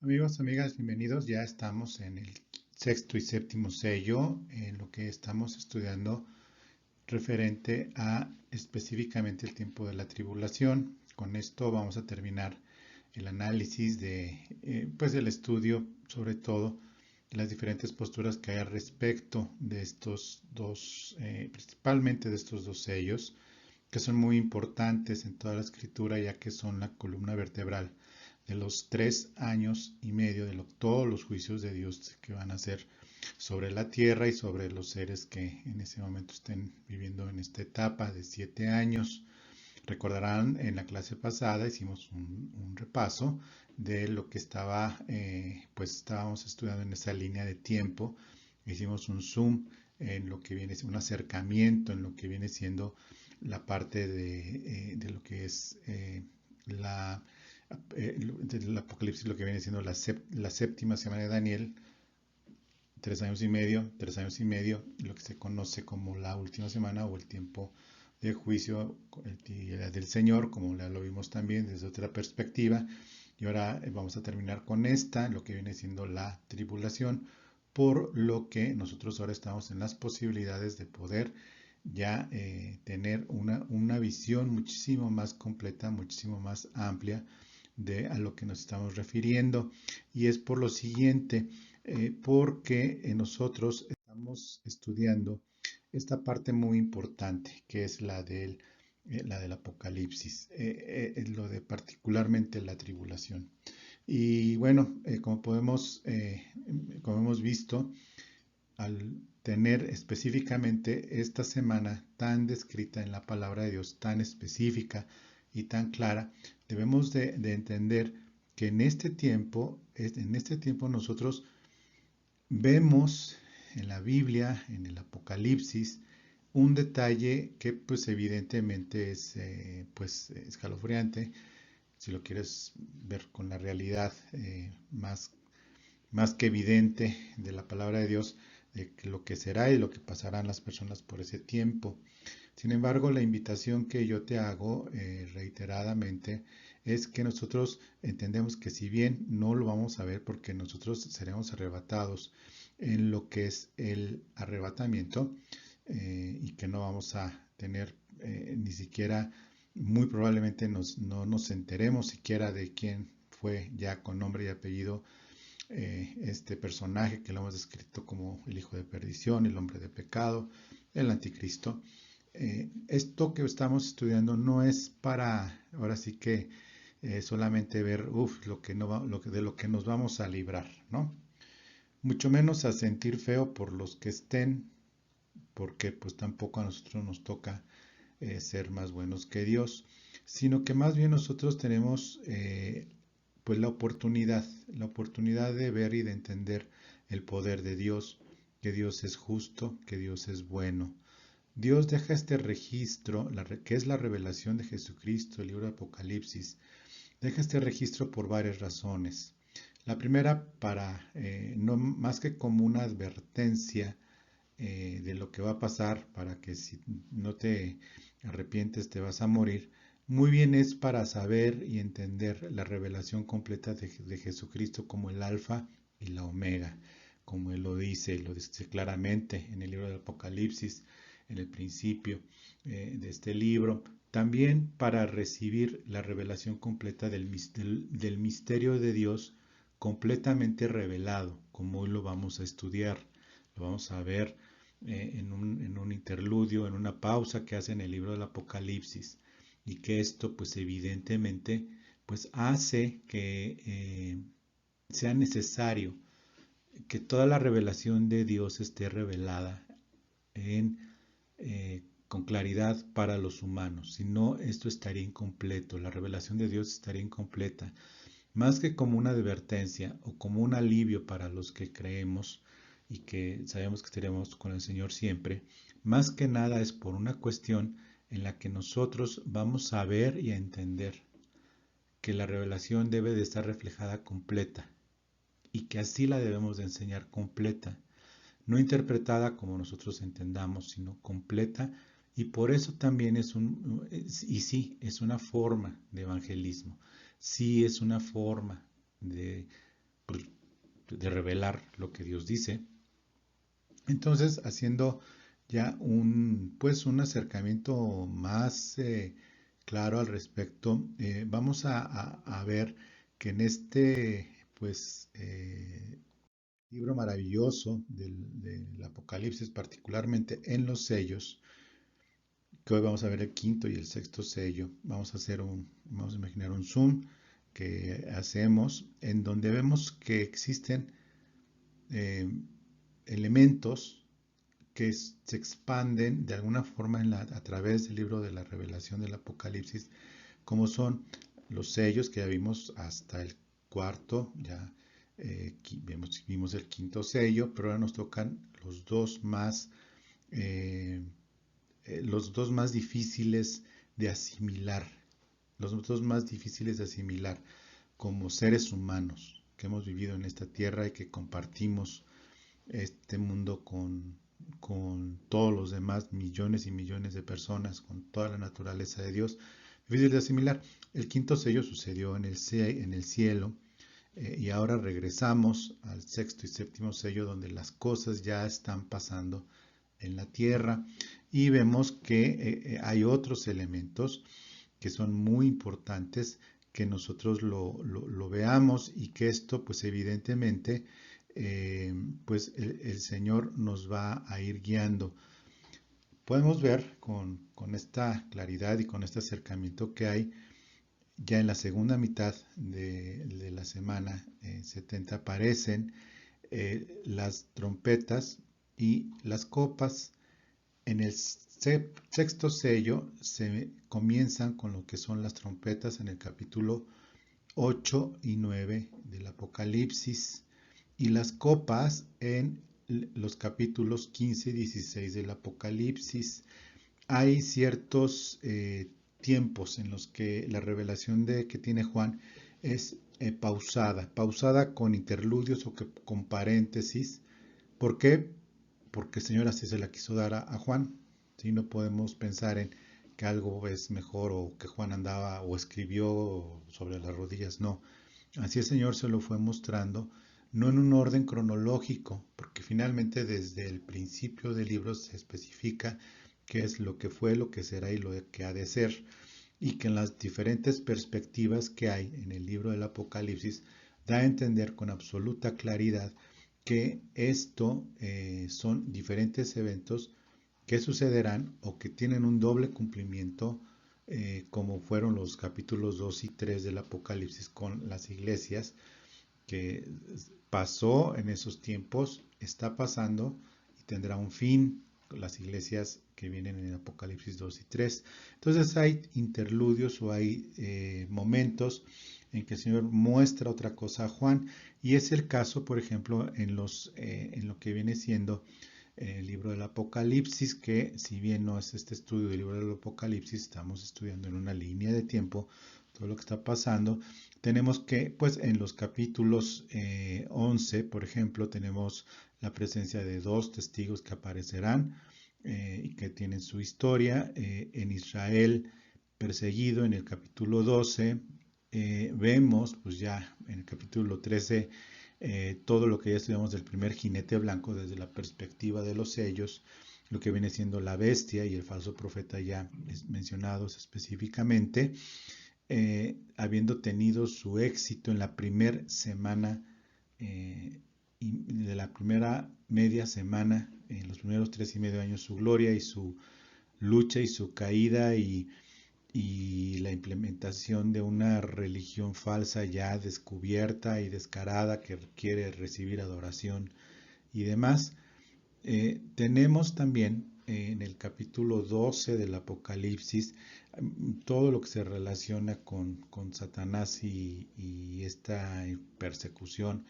Amigos, amigas, bienvenidos. Ya estamos en el sexto y séptimo sello, en lo que estamos estudiando referente a específicamente el tiempo de la tribulación. Con esto vamos a terminar el análisis pues del estudio, sobre todo las diferentes posturas que hay al respecto de estos dos, principalmente de estos dos sellos, que son muy importantes en toda la escritura, ya que son la columna vertebral de los 3 años y medio de todos los juicios de Dios que van a ser sobre la tierra y sobre los seres que en ese momento estén viviendo en esta etapa de 7 años. Recordarán, en la clase pasada hicimos un repaso de lo que pues estábamos estudiando en esa línea de tiempo. Hicimos un zoom en lo que viene, un acercamiento en lo que viene siendo la parte de lo que es la, del Apocalipsis, lo que viene siendo la séptima semana de Daniel, 3 años y medio, lo que se conoce como la última semana o el tiempo de juicio del Señor, como ya lo vimos también desde otra perspectiva. Y ahora vamos a terminar con lo que viene siendo la tribulación, por lo que nosotros ahora estamos en las posibilidades de poder ya tener una visión muchísimo más completa, muchísimo más amplia de a lo que nos estamos refiriendo. Y es por lo siguiente, porque nosotros estamos estudiando esta parte muy importante, que es la del Apocalipsis, lo de particularmente la tribulación. Y bueno, como hemos visto, al tener específicamente esta semana tan descrita en la palabra de Dios, tan específica y tan clara, debemos de entender que en este tiempo nosotros vemos en la Biblia, en el Apocalipsis, un detalle que pues evidentemente es pues escalofriante, si lo quieres ver con la realidad más que evidente de la palabra de Dios, de lo que será y lo que pasarán las personas por ese tiempo. Sin embargo, la invitación que yo te hago reiteradamente es que nosotros entendemos que si bien no lo vamos a ver porque nosotros seremos arrebatados en lo que es el arrebatamiento, y que no vamos a tener ni siquiera, muy probablemente no nos enteremos siquiera de quién fue ya con nombre y apellido este personaje que lo hemos descrito como el hijo de perdición, el hombre de pecado, el anticristo. Esto que estamos estudiando no es para, ahora sí que solamente ver, lo que no va, de lo que nos vamos a librar, ¿no? Mucho menos a sentir feo por los que estén, porque pues tampoco a nosotros nos toca ser más buenos que Dios, sino que más bien nosotros tenemos pues la oportunidad de ver y de entender el poder de Dios, que Dios es justo, que Dios es bueno. Dios deja este registro, que es la revelación de Jesucristo, el libro de Apocalipsis, deja este registro por varias razones. La primera, no más que como una advertencia de lo que va a pasar, para que si no te arrepientes te vas a morir, muy bien es para saber y entender la revelación completa de Jesucristo como el alfa y la omega, como Él lo dice claramente en el libro del Apocalipsis, en el principio de este libro. También para recibir la revelación completa del misterio de Dios completamente revelado, como hoy lo vamos a estudiar, lo vamos a ver en un interludio, en una pausa que hace en el libro del Apocalipsis, y que esto pues evidentemente pues hace que sea necesario que toda la revelación de Dios esté revelada en, con claridad para los humanos. Si no, esto estaría incompleto, la revelación de Dios estaría incompleta. Más que como una advertencia o como un alivio para los que creemos y que sabemos que estaremos con el Señor siempre, más que nada es por una cuestión en la que nosotros vamos a ver y a entender que la revelación debe de estar reflejada completa y que así la debemos de enseñar completa, no interpretada como nosotros entendamos, sino completa. Y por eso también y sí, es una forma de evangelismo, sí es una forma de de revelar lo que Dios dice. Entonces, haciendo ya pues un acercamiento más claro al respecto, vamos a ver que en este pues libro maravilloso del Apocalipsis, particularmente en los sellos, que hoy vamos a ver el quinto y el sexto sello, vamos a imaginar un zoom que hacemos en donde vemos que existen eh, elementos que se expanden de alguna forma a través del libro de la revelación del Apocalipsis, como son los sellos que ya vimos hasta el cuarto, ya vimos el quinto sello, pero ahora nos tocan eh, los dos más difíciles de asimilar, los dos más difíciles de asimilar como seres humanos que hemos vivido en esta tierra y que compartimos este mundo con todos los demás millones y millones de personas, con toda la naturaleza de Dios, difícil de asimilar. El quinto sello sucedió en el cielo y ahora regresamos al sexto y séptimo sello donde las cosas ya están pasando en la tierra y vemos que hay otros elementos que son muy importantes que nosotros lo veamos y que esto pues evidentemente pues el Señor nos va a ir guiando. Podemos ver con esta claridad y con este acercamiento que hay ya en la segunda mitad de la semana 70 aparecen las trompetas y las copas. En el sexto sello se comienzan con lo que son las trompetas en el capítulo 8 y 9 del Apocalipsis y las copas en los capítulos 15 y 16 del Apocalipsis. Hay ciertos tiempos en los que la revelación que tiene Juan es pausada con interludios o con paréntesis. ¿Por qué? Porque el Señor así se la quiso dar a Juan. ¿Sí? No podemos pensar en que algo es mejor o que Juan andaba o escribió sobre las rodillas. No, así el Señor se lo fue mostrando, no en un orden cronológico, porque finalmente desde el principio del libro se especifica qué es lo que fue, lo que será y lo que ha de ser, y que en las diferentes perspectivas que hay en el libro del Apocalipsis da a entender con absoluta claridad que esto son diferentes eventos que sucederán o que tienen un doble cumplimiento, como fueron los capítulos 2 y 3 del Apocalipsis con las iglesias, que pasó en esos tiempos, está pasando y tendrá un fin con las iglesias que vienen en el Apocalipsis 2 y 3. Entonces hay interludios o hay momentos en que el Señor muestra otra cosa a Juan y es el caso, por ejemplo, en lo que viene siendo el libro del Apocalipsis, que si bien no es este estudio del libro del Apocalipsis, estamos estudiando en una línea de tiempo todo lo que está pasando. Tenemos que, pues en los capítulos 11, por ejemplo, tenemos la presencia de dos testigos que aparecerán y que tienen su historia. En Israel perseguido, en el capítulo 12, vemos, pues ya en el capítulo 13, todo lo que ya estudiamos del primer jinete blanco desde la perspectiva de los sellos, lo que viene siendo la bestia y el falso profeta ya mencionados específicamente, habiendo tenido su éxito en la primera semana y de la primera media semana, en los primeros 3 y medio años, su gloria y su lucha y su caída y la implementación de una religión falsa ya descubierta y descarada que quiere recibir adoración y demás. Tenemos también en el capítulo 12 del Apocalipsis todo lo que se relaciona con Satanás y esta persecución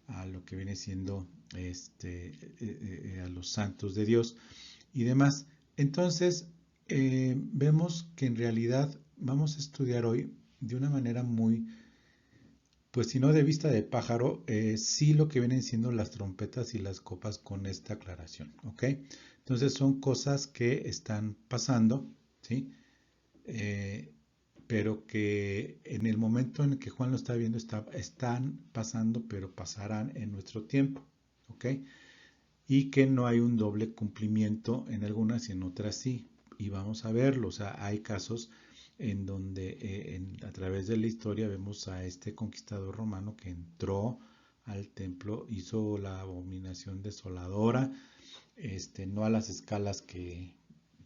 a lo que viene siendo a los santos de Dios y demás. Entonces, vemos que en realidad vamos a estudiar hoy de una manera muy, pues si no de vista de pájaro, sí lo que vienen siendo las trompetas y las copas con esta aclaración, ¿ok? Entonces son cosas que están pasando, ¿sí? pero que en el momento en el que Juan lo está viendo, están pasando, pero pasarán en nuestro tiempo, ¿ok? Y que no hay un doble cumplimiento en algunas y en otras sí, y vamos a verlo, o sea, hay casos en donde a través de la historia vemos a este conquistador romano que entró al templo, hizo la abominación desoladora, no a las escalas que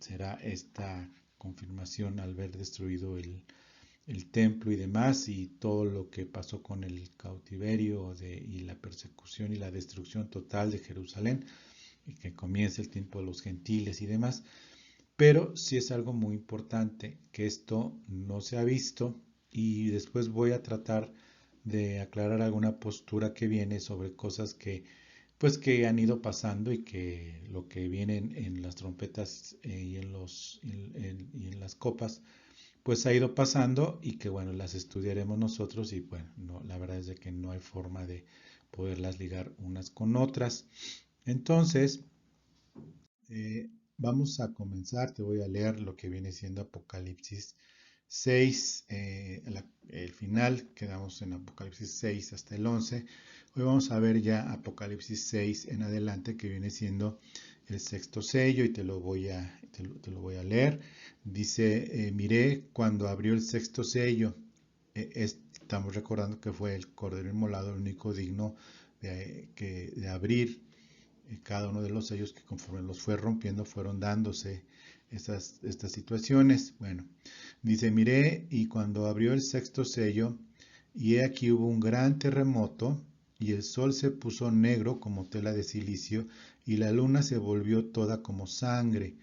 será esta confirmación al ver destruido el templo y demás, y todo lo que pasó con el cautiverio y la persecución y la destrucción total de Jerusalén, y que comienza el tiempo de los gentiles y demás. Pero sí es algo muy importante que esto no se ha visto, y después voy a tratar de aclarar alguna postura que viene sobre cosas que pues que han ido pasando, y que lo que viene en las trompetas y en las copas pues ha ido pasando, y que bueno, las estudiaremos nosotros, y bueno, no, la verdad es de que no hay forma de poderlas ligar unas con otras. Entonces, vamos a comenzar, te voy a leer lo que viene siendo Apocalipsis 6, el final, quedamos en Apocalipsis 6 hasta el 11. Hoy vamos a ver ya Apocalipsis 6 en adelante, que viene siendo el sexto sello, y te lo voy a leer. Dice, miré cuando abrió el sexto sello. Estamos recordando que fue el Cordero Inmolado el único digno de abrir cada uno de los sellos, que conforme los fue rompiendo fueron dándose estas situaciones. Bueno, dice, miré y cuando abrió el sexto sello, y he aquí hubo un gran terremoto, y el sol se puso negro como tela de silicio, y la luna se volvió toda como sangre.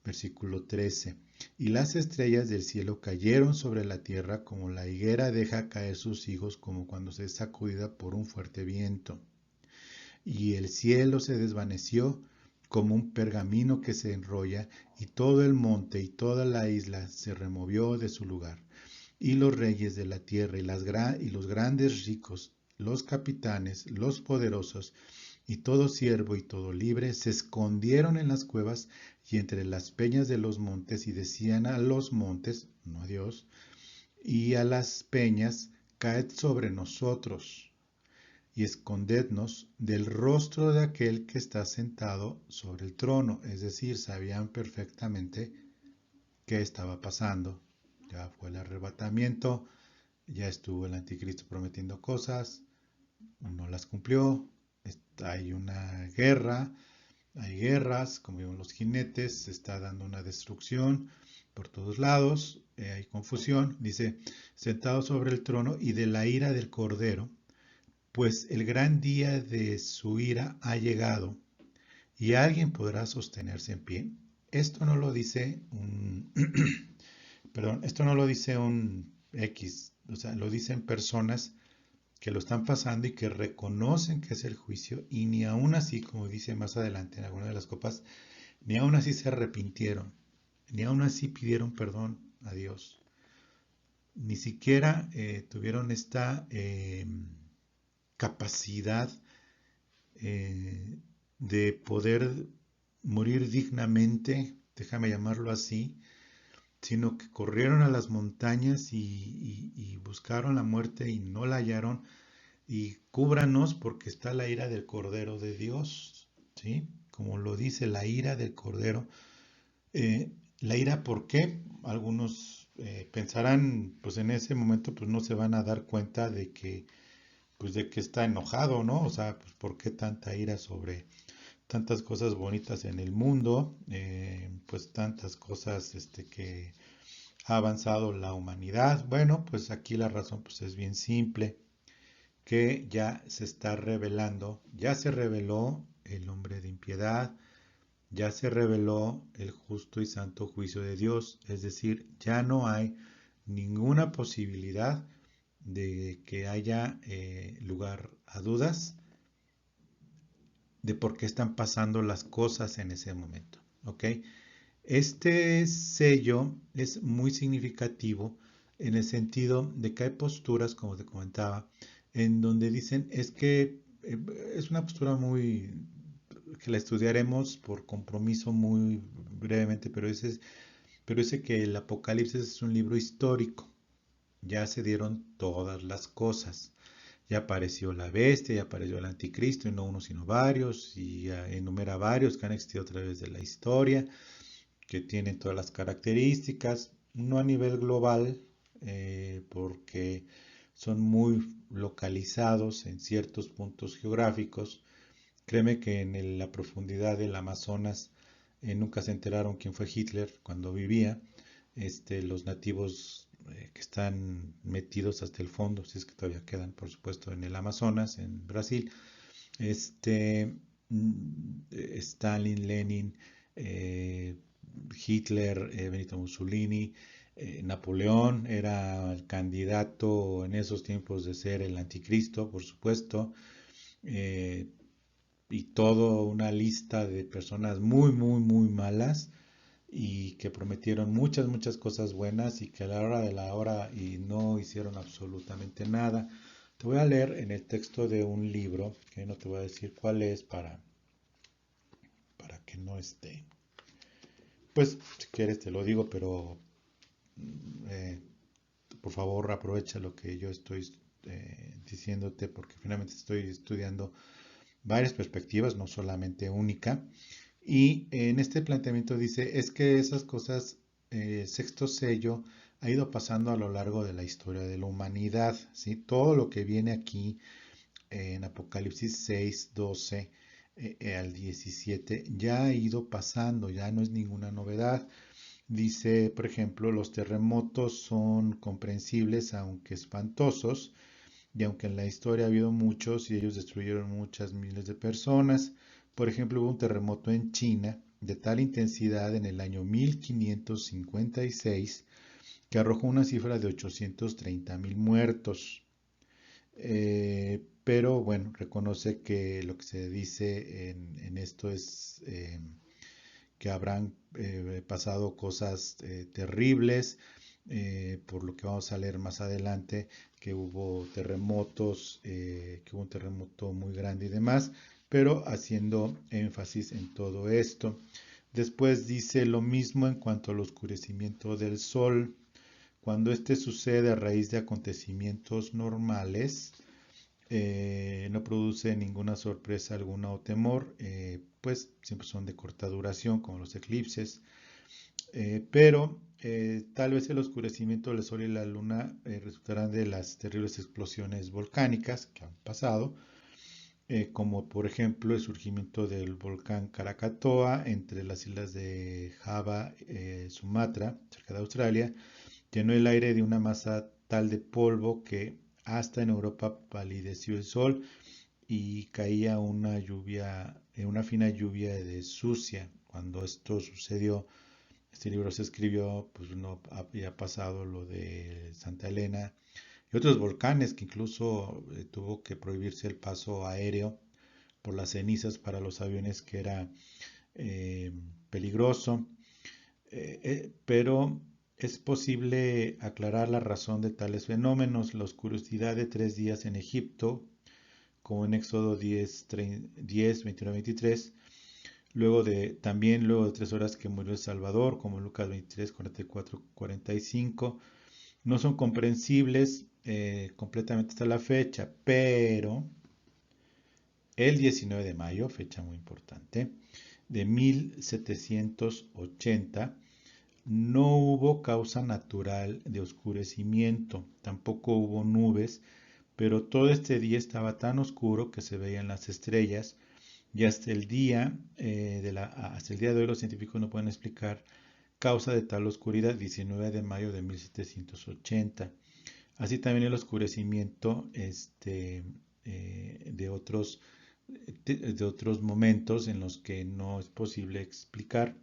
Versículo 13. Y las estrellas del cielo cayeron sobre la tierra como la higuera deja caer sus higos, como cuando se es sacudida por un fuerte viento. Y el cielo se desvaneció como un pergamino que se enrolla, y todo el monte y toda la isla se removió de su lugar. Y los reyes de la tierra y los grandes ricos, los capitanes, los poderosos, y todo siervo y todo libre, se escondieron en las cuevas y entre las peñas de los montes, y decían a los montes, no a Dios, y a las peñas, caed sobre nosotros y escondednos del rostro de aquel que está sentado sobre el trono. Es decir, sabían perfectamente qué estaba pasando. Ya fue el arrebatamiento, ya estuvo el anticristo prometiendo cosas, no las cumplió, hay una guerra, hay guerras, como vimos los jinetes, se está dando una destrucción por todos lados, hay confusión. Dice, sentado sobre el trono y de la ira del Cordero, pues el gran día de su ira ha llegado, y alguien podrá sostenerse en pie. Esto no lo dice un, perdón, esto no lo dice un X, o sea, lo dicen personas que lo están pasando y que reconocen que es el juicio, y ni aún así, como dice más adelante en alguna de las copas, ni aún así se arrepintieron, ni aún así pidieron perdón a Dios, ni siquiera tuvieron esta capacidad de poder morir dignamente, déjame llamarlo así, sino que corrieron a las montañas y buscaron la muerte y no la hallaron. Y cúbranos porque está la ira del Cordero de Dios, ¿sí? Como lo dice, la ira del Cordero. La ira, ¿por qué? Algunos pensarán, pues en ese momento, pues no se van a dar cuenta pues de que está enojado, ¿no? O sea, pues ¿por qué tanta ira sobre tantas cosas bonitas en el mundo? Pues tantas cosas, que ha avanzado la humanidad. Bueno, pues aquí la razón, pues es bien simple, que ya se está revelando, ya se reveló el hombre de impiedad, ya se reveló el justo y santo juicio de Dios, es decir, ya no hay ninguna posibilidad de que haya lugar a dudas de por qué están pasando las cosas en ese momento, ¿ok? Este sello es muy significativo en el sentido de que hay posturas, como te comentaba, en donde dicen es que es una postura muy que la estudiaremos por compromiso muy brevemente, pero dice que el Apocalipsis es un libro histórico. ya se dieron todas las cosas. Ya apareció la bestia, ya apareció el anticristo, y no uno sino varios, y ya enumera varios que han existido a través de la historia, que tienen todas las características, no a nivel global, porque son muy localizados en ciertos puntos geográficos. Créeme que en la profundidad del Amazonas nunca se enteraron quién fue Hitler cuando vivía. Los nativos que están metidos hasta el fondo, si es que todavía quedan, por supuesto, en el Amazonas, en Brasil, Stalin, Lenin, eh, Hitler, Benito Mussolini, Napoleón era el candidato en esos tiempos de ser el anticristo, por supuesto, eh, y toda una lista de personas muy, muy, muy malas y que prometieron muchas, muchas cosas buenas y que a la hora de la hora y no hicieron absolutamente nada. Te voy a leer en el texto de un libro, que no te voy a decir cuál es para que no esté. Pues si quieres te lo digo, pero eh, por favor aprovecha lo que yo estoy diciéndote porque finalmente estoy estudiando varias perspectivas, no solamente única. Y en este planteamiento dice, es que esas cosas, sexto sello, ha ido pasando a lo largo de la historia de la humanidad, ¿sí? Todo lo que viene aquí en Apocalipsis 6, 12 al 17 ya ha ido pasando, ya no es ninguna novedad. Dice, por ejemplo, los terremotos son comprensibles aunque espantosos, y aunque en la historia ha habido muchos y ellos destruyeron muchas miles de personas. Por ejemplo, hubo un terremoto en China de tal intensidad en el año 1556 que arrojó una cifra de 830,000 muertos. Pero bueno, reconoce que lo que se dice en esto es que habrán pasado cosas terribles, por lo que vamos a leer más adelante, que hubo terremotos, que hubo un terremoto muy grande y demás, pero haciendo énfasis en todo esto. Después dice lo mismo en cuanto al oscurecimiento del sol. Cuando este sucede a raíz de acontecimientos normales, no produce ninguna sorpresa alguna o temor, pues siempre son de corta duración, como los eclipses, pero tal vez el oscurecimiento del Sol y la Luna resultarán de las terribles explosiones volcánicas que han pasado, como por ejemplo el surgimiento del volcán Krakatoa entre las islas de Java, Sumatra, cerca de Australia, llenó el aire de una masa tal de polvo que hasta en Europa palideció el sol y caía una lluvia, una fina lluvia de sucia. Cuando esto sucedió, este libro se escribió, pues no había pasado lo de Santa Elena y otros volcanes que incluso tuvo que prohibirse el paso aéreo por las cenizas para los aviones, que era eh, peligroso. Pero es posible aclarar la razón de tales fenómenos. La oscuridad de 3 días en Egipto, como en Éxodo 10, 10 21, 23. También luego de 3 horas que murió el Salvador, como en Lucas 23, 44, 45. No son comprensibles completamente hasta la fecha, pero el 19 de mayo, fecha muy importante, de 1780, no hubo causa natural de oscurecimiento, tampoco hubo nubes, pero todo este día estaba tan oscuro que se veían las estrellas y hasta el día de hoy los científicos no pueden explicar causa de tal oscuridad. 19 de mayo de 1780. Así también el oscurecimiento de otros momentos en los que no es posible explicar.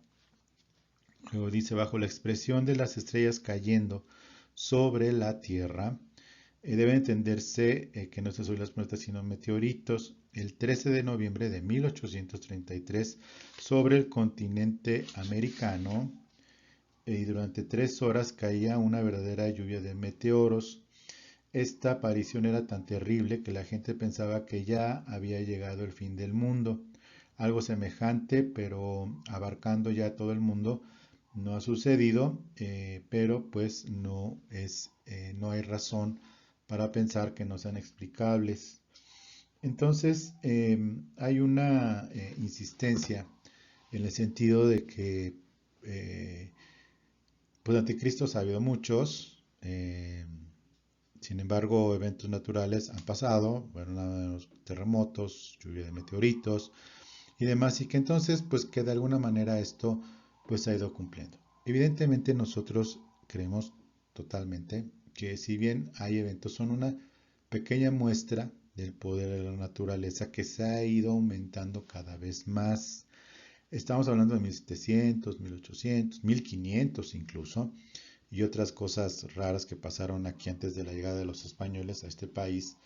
Luego dice, bajo la expresión de las estrellas cayendo sobre la Tierra, debe entenderse que no son las planetas sino meteoritos. El 13 de noviembre de 1833, sobre el continente americano, y durante 3 horas caía una verdadera lluvia de meteoros. Esta aparición era tan terrible que la gente pensaba que ya había llegado el fin del mundo. Algo semejante, pero abarcando ya todo el mundo, no ha sucedido, pero pues no hay razón para pensar que no sean explicables. Entonces, hay una insistencia en el sentido de que, pues anticristos ha habido muchos, sin embargo, eventos naturales han pasado, bueno, los terremotos, lluvia de meteoritos y demás, y que entonces, pues que de alguna manera esto, pues ha ido cumpliendo. Evidentemente nosotros creemos totalmente que si bien hay eventos, son una pequeña muestra del poder de la naturaleza que se ha ido aumentando cada vez más. Estamos hablando de 1700, 1800, 1500 incluso, y otras cosas raras que pasaron aquí antes de la llegada de los españoles a este país,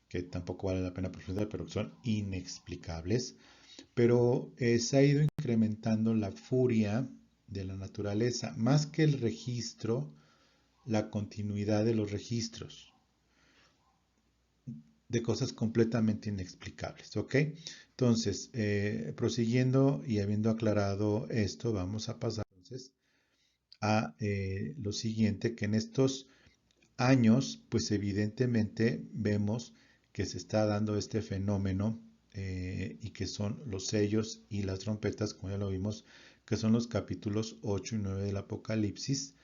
que tampoco vale la pena profundizar, pero que son inexplicables. Pero se ha ido incrementando la furia de la naturaleza, más que el registro, la continuidad de los registros de cosas completamente inexplicables, ¿ok? Entonces, prosiguiendo y habiendo aclarado esto, vamos a pasar entonces a lo siguiente, que en estos años, pues evidentemente vemos que se está dando este fenómeno y que son los sellos y las trompetas, como ya lo vimos, que son los capítulos 8 y 9 del Apocalipsis,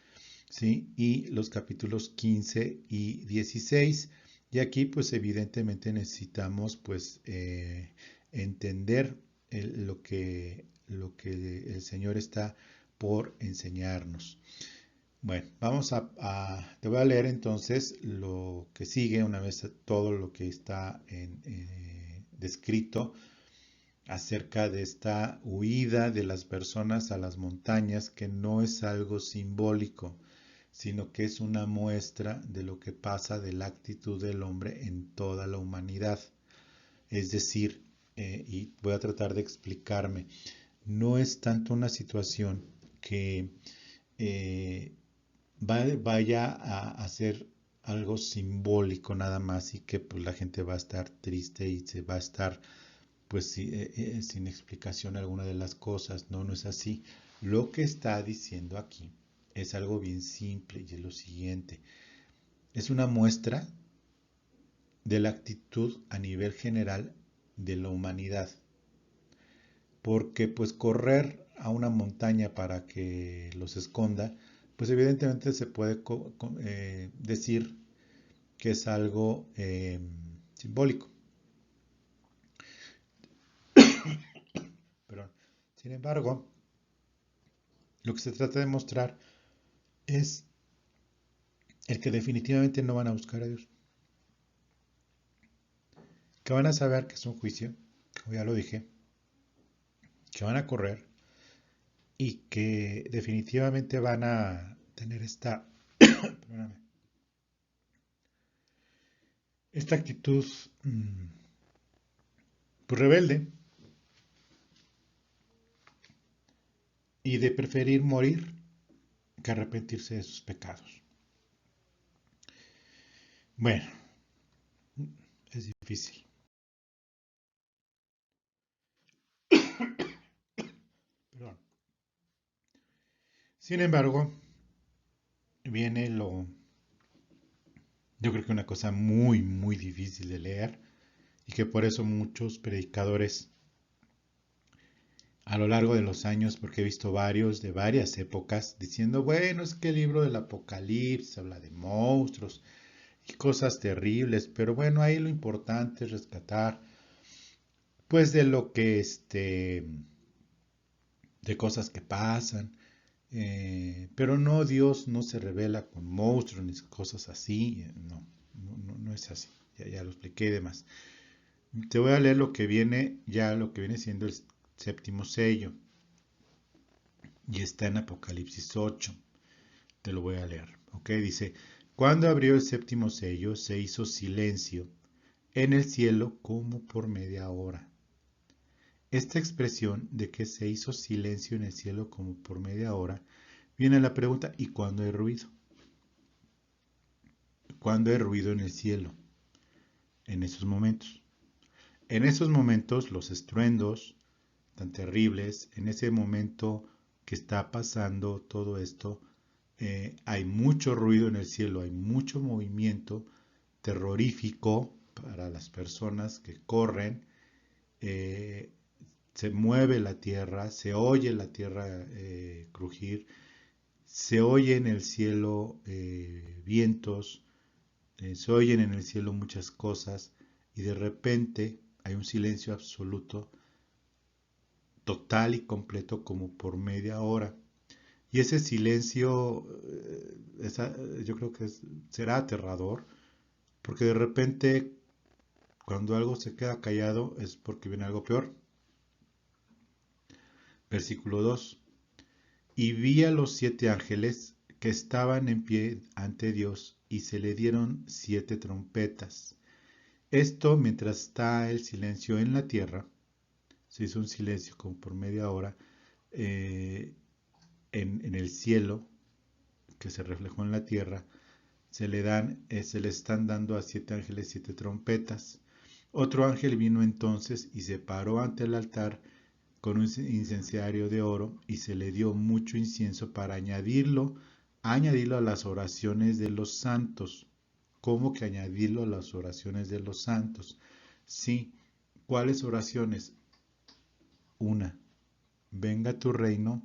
¿sí? Y los capítulos 15 y 16. Y aquí pues evidentemente necesitamos pues entender lo que el Señor está por enseñarnos. Bueno, te voy a leer entonces lo que sigue, una vez todo lo que está descrito acerca de esta huida de las personas a las montañas, que no es algo simbólico, sino que es una muestra de lo que pasa de la actitud del hombre en toda la humanidad. Es decir, y voy a tratar de explicarme, no es tanto una situación que vaya a hacer algo simbólico nada más y que pues la gente va a estar triste y se va a estar pues sin explicación alguna de las cosas. No, no es así. Lo que está diciendo aquí es algo bien simple y es lo siguiente. Es una muestra de la actitud a nivel general de la humanidad. Porque pues correr a una montaña para que los esconda, pues evidentemente se puede decir que es algo simbólico. Pero, sin embargo, lo que se trata de mostrar es el que definitivamente no van a buscar a Dios. Que van a saber que es un juicio, como ya lo dije, que van a correr y que definitivamente van a tener esta actitud pues rebelde y de preferir morir que arrepentirse de sus pecados. Bueno, es difícil. Perdón. Sin embargo, viene yo creo que una cosa muy, muy difícil de leer y que por eso muchos predicadores a lo largo de los años, porque he visto varios de varias épocas, diciendo, bueno, es que el libro del Apocalipsis habla de monstruos y cosas terribles, pero bueno, ahí lo importante es rescatar, pues de lo que, de cosas que pasan, pero no, Dios no se revela con monstruos ni cosas así, no es así, ya lo expliqué y demás. Te voy a leer lo que viene siendo el séptimo sello. Y está en Apocalipsis 8. Te lo voy a leer. ¿Ok? Dice, cuando abrió el séptimo sello, se hizo silencio en el cielo como por media hora. Esta expresión de que se hizo silencio en el cielo como por media hora, viene a la pregunta, ¿y cuándo hay ruido? ¿Cuándo hay ruido en el cielo? En esos momentos. En esos momentos los estruendos tan terribles, en ese momento que está pasando todo esto. Hay mucho ruido en el cielo, hay mucho movimiento terrorífico para las personas que corren. eh, Se mueve la tierra, se oye la tierra crujir, se oye en el cielo vientos, se oyen en el cielo muchas cosas y de repente hay un silencio absoluto, total y completo como por media hora. Y ese silencio, yo creo que será aterrador, porque de repente cuando algo se queda callado es porque viene algo peor. Versículo 2. Y vi a los 7 ángeles que estaban en pie ante Dios y se le dieron 7 trompetas. Esto mientras está el silencio en la tierra, se hizo un silencio como por media hora eh, en el cielo que se reflejó en la tierra, se le están dando a 7 ángeles 7 trompetas. Otro ángel vino entonces y se paró ante el altar con un incenciario de oro y se le dio mucho incienso para añadirlo a las oraciones de los santos. ¿Cómo que añadirlo a las oraciones de los santos? Sí, ¿cuáles oraciones? Una, venga tu reino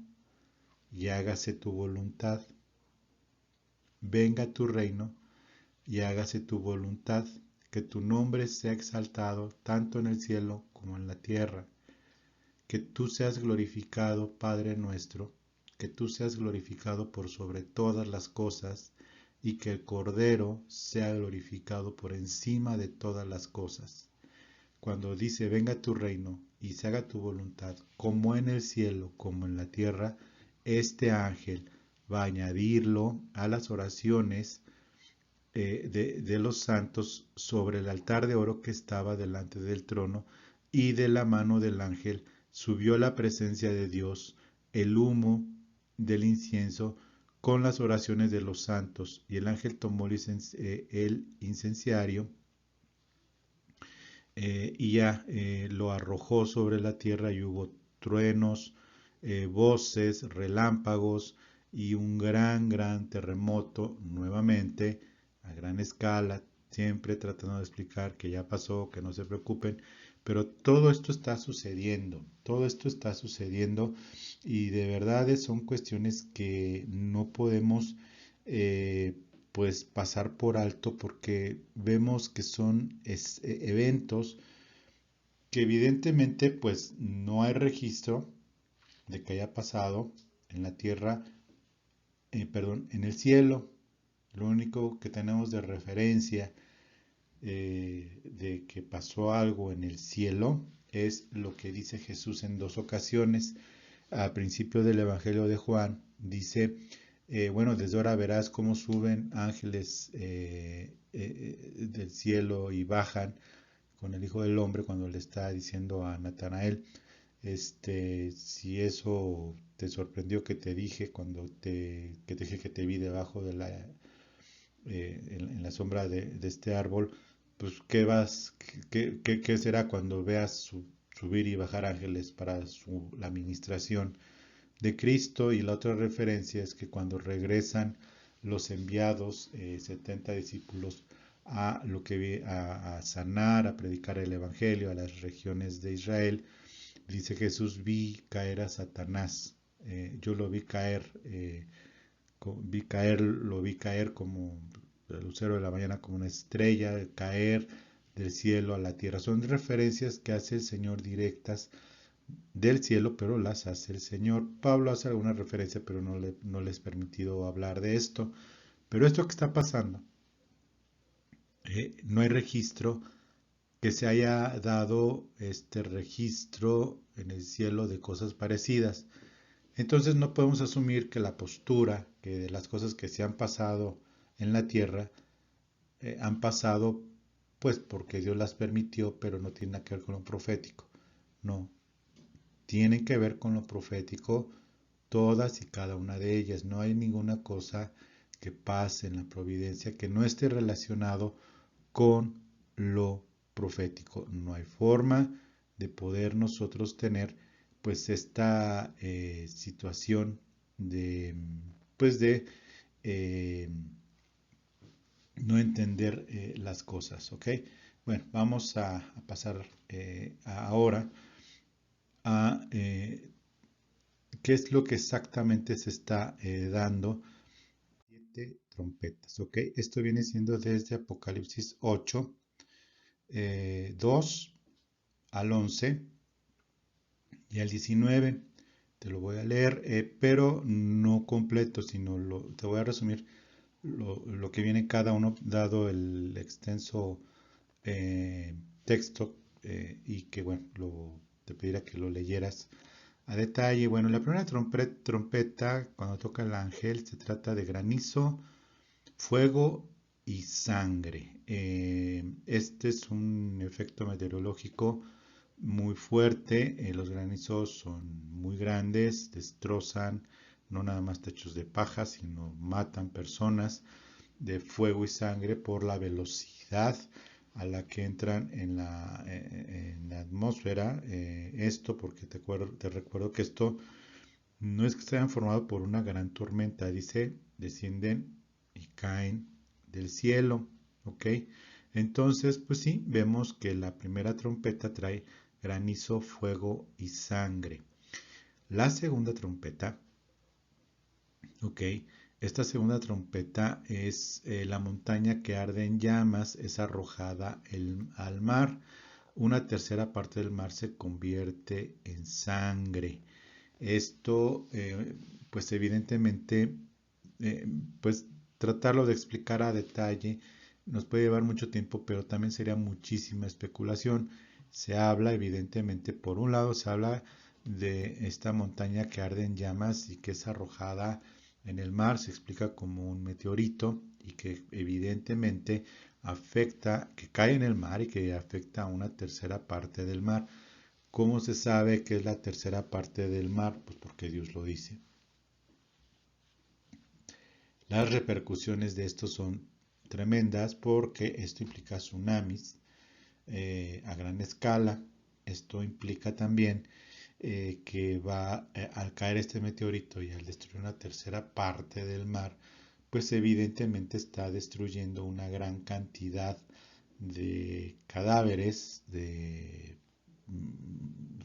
y hágase tu voluntad. Venga tu reino y hágase tu voluntad, que tu nombre sea exaltado tanto en el cielo como en la tierra. Que tú seas glorificado, Padre nuestro, que tú seas glorificado por sobre todas las cosas, y que el Cordero sea glorificado por encima de todas las cosas. Cuando dice, venga tu reino y se haga tu voluntad, como en el cielo, como en la tierra, este ángel va a añadirlo a las oraciones de los santos sobre el altar de oro que estaba delante del trono, y de la mano del ángel subió la presencia de Dios, el humo del incienso con las oraciones de los santos, y el ángel tomó el incenciario y ya lo arrojó sobre la tierra y hubo truenos, voces, relámpagos y un gran terremoto nuevamente a gran escala, siempre tratando de explicar que ya pasó, que no se preocupen, pero todo esto está sucediendo y de verdad son cuestiones que no podemos pues pasar por alto porque vemos que son eventos que evidentemente pues no hay registro de que haya pasado en la tierra, perdón, en el cielo. Lo único que tenemos de referencia de que pasó algo en el cielo es lo que dice Jesús en 2 ocasiones. Al principio del Evangelio de Juan dice, bueno, desde ahora verás cómo suben ángeles del cielo y bajan con el Hijo del Hombre cuando le está diciendo a Natanael, si eso te sorprendió que te dije que te dije que te vi debajo de en la sombra de este árbol, pues qué será cuando veas subir y bajar ángeles para la administración de Cristo. Y la otra referencia es que cuando regresan los enviados, 70 discípulos, a sanar, a predicar el Evangelio a las regiones de Israel, dice Jesús, yo lo lo vi caer como el lucero de la mañana, como una estrella, caer del cielo a la tierra. Son referencias que hace el Señor directas del cielo, pero las hace el Señor. Pablo hace alguna referencia, pero no les he permitido hablar de esto. Pero esto que está pasando, no hay registro que se haya dado este registro en el cielo de cosas parecidas. Entonces no podemos asumir que la postura, que de las cosas que se han pasado en la tierra, han pasado pues porque Dios las permitió, pero no tiene nada que ver con lo profético. No, tienen que ver con lo profético todas y cada una de ellas. No hay ninguna cosa que pase en la providencia que no esté relacionado con lo profético. No hay forma de poder nosotros tener pues esta situación de, pues de eh, no entender las cosas, ¿ok? Bueno, vamos a pasar ahora a qué es lo que exactamente se está dando. 7 trompetas, ¿ok? Esto viene siendo desde Apocalipsis 8, 2 al 11 y al 19. Te lo voy a leer, pero no completo, sino te voy a resumir lo que viene cada uno, dado el extenso texto, y que, bueno, te pediría que lo leyeras a detalle. Bueno, la primera trompeta, cuando toca el ángel, se trata de granizo, fuego y sangre. Este es un efecto meteorológico muy fuerte. Los granizos son muy grandes, destrozan no nada más techos de paja, sino matan personas. De fuego y sangre por la velocidad a la que entran en la atmósfera. Esto porque te recuerdo que esto no es que esté formado por una gran tormenta, dice, descienden y caen del cielo, ¿ok? Entonces, pues sí, vemos que la primera trompeta trae granizo, fuego y sangre. La segunda trompeta, ¿ok? Esta segunda trompeta es la montaña que arde en llamas, es arrojada al mar. Una tercera parte del mar se convierte en sangre. Esto, pues evidentemente, eh, pues tratarlo de explicar a detalle nos puede llevar mucho tiempo, pero también sería muchísima especulación. Se habla, evidentemente, por un lado, se habla de esta montaña que arde en llamas y que es arrojada en el mar, se explica como un meteorito y que evidentemente afecta, que cae en el mar y que afecta a una tercera parte del mar. ¿Cómo se sabe que es la tercera parte del mar? Pues porque Dios lo dice. Las repercusiones de esto son tremendas porque esto implica tsunamis a gran escala. Esto implica también que al caer este meteorito y al destruir una tercera parte del mar, pues evidentemente está destruyendo una gran cantidad de cadáveres, de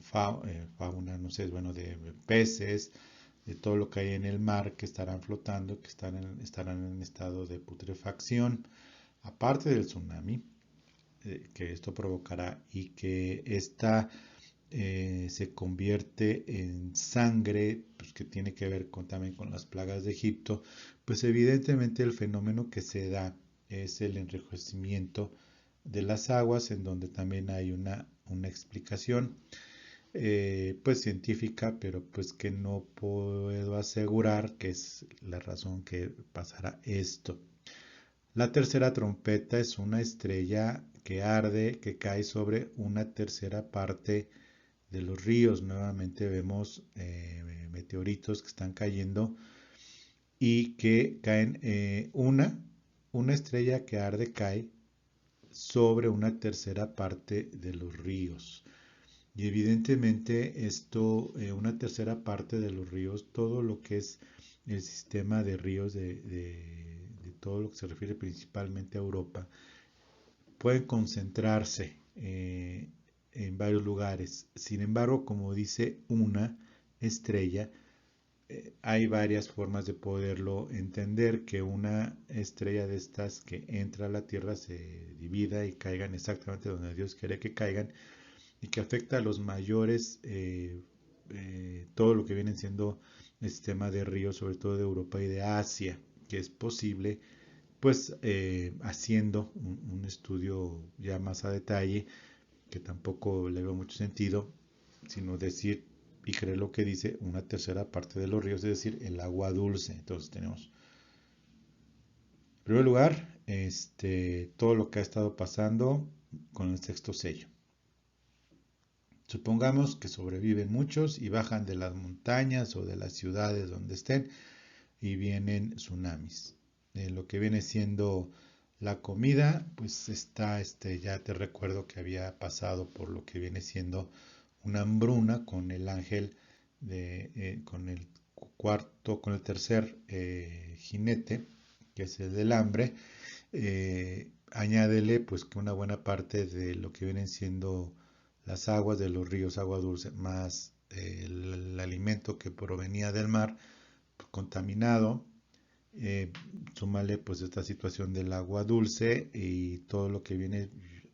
fauna, no sé, bueno, de peces, de todo lo que hay en el mar que estarán flotando, que estarán en estado de putrefacción, aparte del tsunami que esto provocará y que esta se convierte en sangre, pues que tiene que ver también con las plagas de Egipto, pues evidentemente el fenómeno que se da es el enrojecimiento de las aguas, en donde también hay una explicación pues científica, pero pues que no puedo asegurar que es la razón que pasará esto. La tercera trompeta es una estrella que arde, que cae sobre una tercera parte de los ríos. Nuevamente vemos meteoritos que están cayendo y que caen una estrella que arde cae sobre una tercera parte de los ríos. Y evidentemente esto, una tercera parte de los ríos, todo lo que es el sistema de ríos de todo lo que se refiere principalmente a Europa, pueden concentrarse en varios lugares. Sin embargo, como dice una estrella, hay varias formas de poderlo entender, que una estrella de estas que entra a la Tierra se divida y caigan exactamente donde Dios quiere que caigan y que afecta a los mayores, todo lo que vienen siendo el sistema de ríos, sobre todo de Europa y de Asia, que es posible, pues haciendo un estudio ya más a detalle, que tampoco le veo mucho sentido, sino decir y creer lo que dice una tercera parte de los ríos, es decir, el agua dulce. Entonces tenemos, en primer lugar, todo lo que ha estado pasando con el sexto sello. Supongamos que sobreviven muchos y bajan de las montañas o de las ciudades donde estén y vienen tsunamis. Lo que viene siendo la comida, pues está, ya te recuerdo que había pasado por lo que viene siendo una hambruna con el ángel, con el tercer jinete, que es el del hambre. Añádele pues que una buena parte de lo que vienen siendo las aguas de los ríos, agua dulce, más el alimento que provenía del mar, pues, contaminado. Súmale pues esta situación del agua dulce y todo lo que viene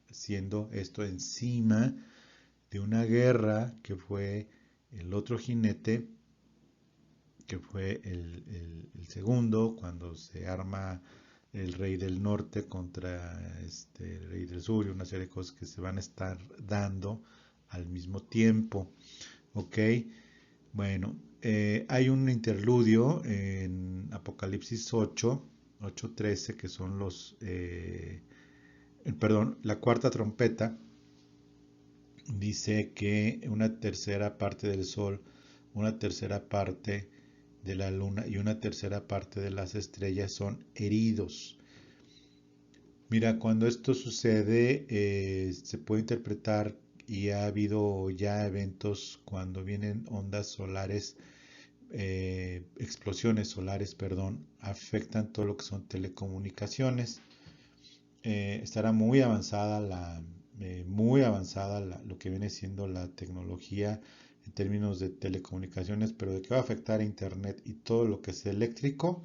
siendo esto encima de una guerra que fue el otro jinete, que fue el segundo, cuando se arma el rey del norte contra el rey del sur y una serie de cosas que se van a estar dando al mismo tiempo. Ok, bueno, hay un interludio en Apocalipsis 8:13, que son perdón, la cuarta trompeta. Dice que una tercera parte del sol, una tercera parte de la luna y una tercera parte de las estrellas son heridos. Mira, cuando esto sucede, se puede interpretar, y ha habido ya eventos cuando vienen ondas solares, explosiones solares, perdón, afectan todo lo que son telecomunicaciones. Estará muy avanzada lo que viene siendo la tecnología en términos de telecomunicaciones, pero de que va a afectar a internet y todo lo que es eléctrico,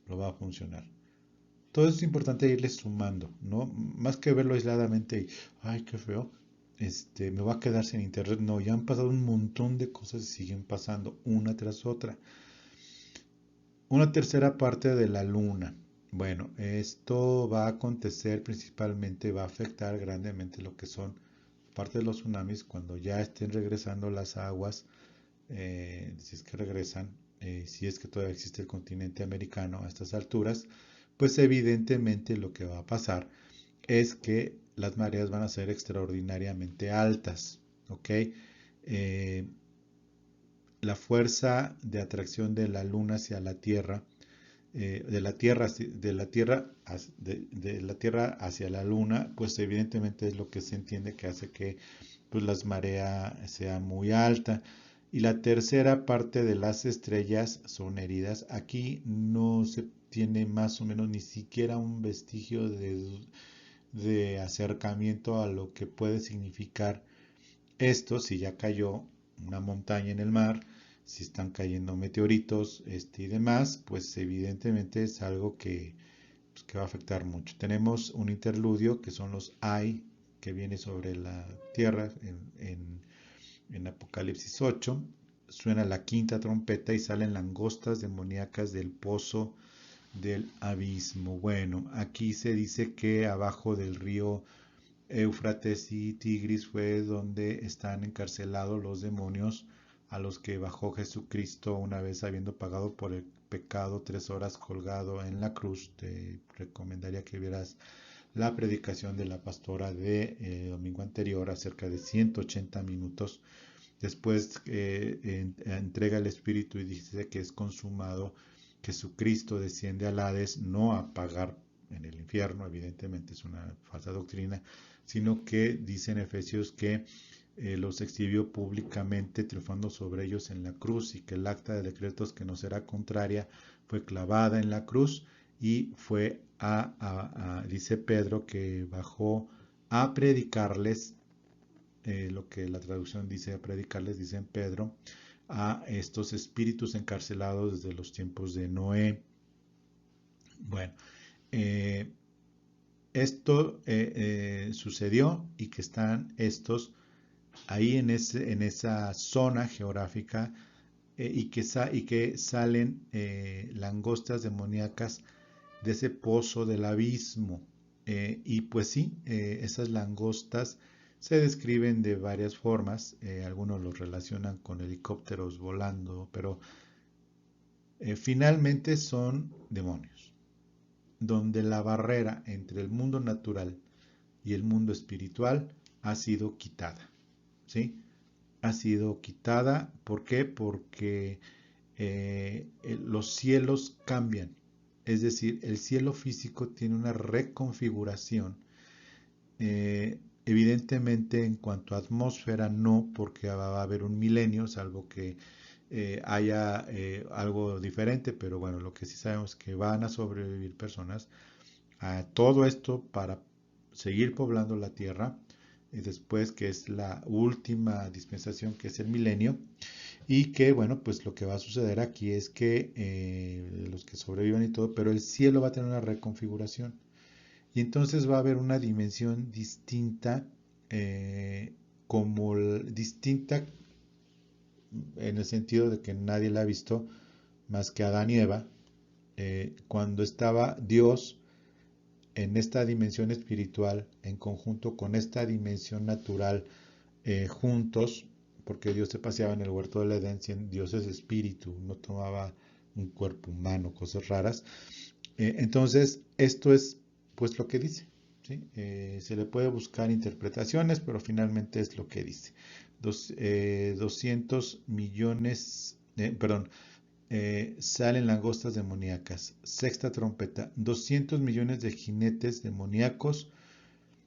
lo va a funcionar. Todo es importante irle sumando, ¿no? Más que verlo aisladamente y, ay, qué feo, me va a quedar sin internet. No, ya han pasado un montón de cosas y siguen pasando una tras otra. Una tercera parte de la luna. Bueno, esto va a acontecer principalmente, va a afectar grandemente lo que son parte de los tsunamis cuando ya estén regresando las aguas, si es que regresan, si es que todavía existe el continente americano a estas alturas, pues evidentemente lo que va a pasar es que las mareas van a ser extraordinariamente altas, ¿ok? La fuerza de atracción de la luna hacia la Tierra, de la Tierra, de la Tierra hacia la Luna, pues evidentemente es lo que se entiende que hace que pues, las mareas sea muy alta. Y la tercera parte de las estrellas son heridas. Aquí no se tiene más o menos ni siquiera un vestigio de acercamiento a lo que puede significar esto, si ya cayó una montaña en el mar, si están cayendo meteoritos y demás, pues evidentemente es algo que va a afectar mucho. Tenemos un interludio que son los Ay, que viene sobre la tierra en Apocalipsis 8. Suena la quinta trompeta y salen langostas demoníacas del pozo del abismo. Bueno, aquí se dice que abajo del río Éufrates y Tigris fue donde están encarcelados los demonios a los que bajó Jesucristo una vez habiendo pagado por el pecado 3 horas colgado en la cruz. Te recomendaría que vieras la predicación de la pastora de domingo anterior, acerca de 180 minutos. Después entrega el Espíritu y dice que es consumado. Jesucristo desciende al Hades, no a pagar en el infierno, evidentemente es una falsa doctrina, sino que dice en Efesios que los exhibió públicamente, triunfando sobre ellos en la cruz, y que el acta de decretos que nos era contraria fue clavada en la cruz y fue dice Pedro, que bajó a predicarles, lo que la traducción dice a predicarles, dice en Pedro, a estos espíritus encarcelados desde los tiempos de Noé. Bueno, esto sucedió, y que están estos ahí en esa zona geográfica, y que salen langostas demoníacas de ese pozo del abismo. Y pues sí, esas langostas se describen de varias formas. Algunos los relacionan con helicópteros volando, pero finalmente son demonios, donde la barrera entre el mundo natural y el mundo espiritual ha sido quitada, ¿sí? Ha sido quitada. ¿Por qué? Porque los cielos cambian. Es decir, el cielo físico tiene una reconfiguración. Evidentemente, en cuanto a atmósfera, no, porque va a haber un milenio, salvo que haya algo diferente, pero bueno, lo que sí sabemos es que van a sobrevivir personas a todo esto para seguir poblando la tierra, y después que es la última dispensación, que es el milenio, y que bueno, pues lo que va a suceder aquí es que los que sobrevivan y todo, pero el cielo va a tener una reconfiguración. Y entonces va a haber una dimensión distinta, distinta en el sentido de que nadie la ha visto más que Adán y Eva, cuando estaba Dios en esta dimensión espiritual, en conjunto con esta dimensión natural, juntos, porque Dios se paseaba en el huerto del Edén, Dios es espíritu, no tomaba un cuerpo humano, cosas raras. Entonces, esto es pues lo que dice. ¿Sí? Se le puede buscar interpretaciones, pero finalmente es lo que dice. 200 millones, perdón, salen langostas demoníacas. Sexta trompeta, 200 millones de jinetes demoníacos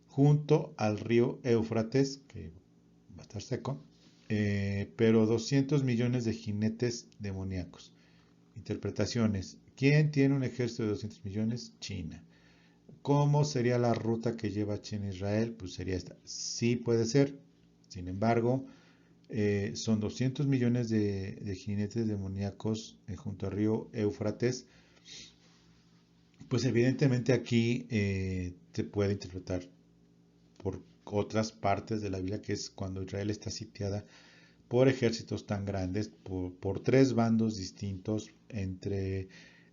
junto al río Éufrates, que va a estar seco, pero 200 millones de jinetes demoníacos. Interpretaciones. ¿Quién tiene un ejército de 200 millones? China. ¿Cómo sería la ruta que lleva China a Israel? Pues sería esta. Sí puede ser. Sin embargo, son 200 millones de jinetes demoníacos junto al río Éufrates. Pues evidentemente aquí se puede interpretar por otras partes de la Biblia, que es cuando Israel está sitiada por ejércitos tan grandes, por tres bandos distintos entre